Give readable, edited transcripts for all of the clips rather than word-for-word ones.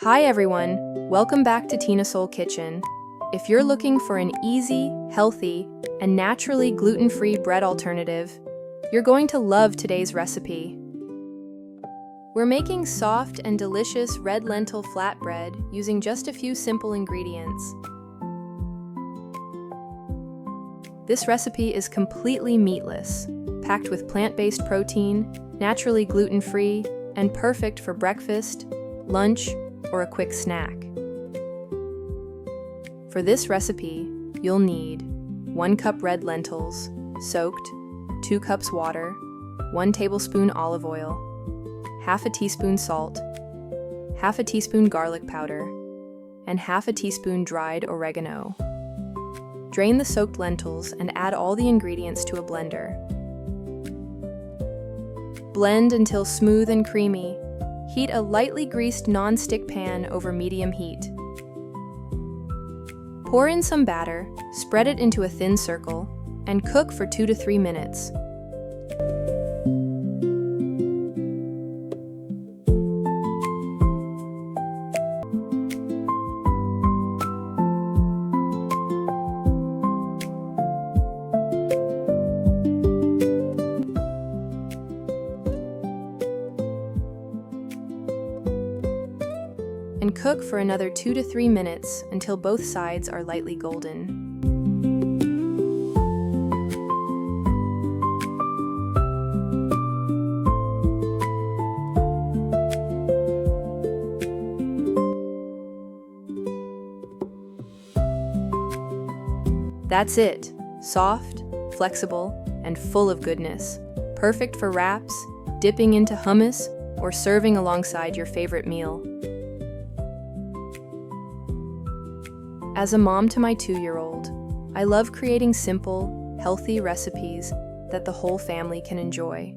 Hi everyone, welcome back to Tina Soul Kitchen. If you're looking for an easy, healthy, and naturally gluten-free bread alternative, you're going to love today's recipe. We're making soft and delicious red lentil flatbread using just a few simple ingredients. This recipe is completely meatless, packed with plant-based protein, naturally gluten-free, and perfect for breakfast, lunch, or a quick snack. For this recipe, you'll need 1 cup red lentils, soaked, 2 cups water, 1 tablespoon olive oil, half a teaspoon salt, half a teaspoon garlic powder, and half a teaspoon dried oregano. Drain the soaked lentils and add all the ingredients to a blender. Blend until smooth and creamy. Heat a lightly greased non-stick pan over medium heat. Pour in some batter, spread it into a thin circle, and cook for 2 to 3 minutes. And cook for another 2 to 3 minutes until both sides are lightly golden. That's it. Soft, flexible, and full of goodness. Perfect for wraps, dipping into hummus, or serving alongside your favorite meal. As a mom to my 2-year-old, I love creating simple, healthy recipes that the whole family can enjoy.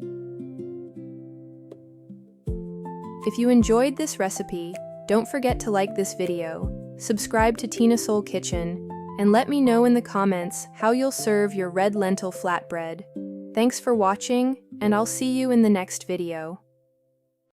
If you enjoyed this recipe, don't forget to like this video, subscribe to Tina Soul Kitchen, and let me know in the comments how you'll serve your red lentil flatbread. Thanks for watching, and I'll see you in the next video.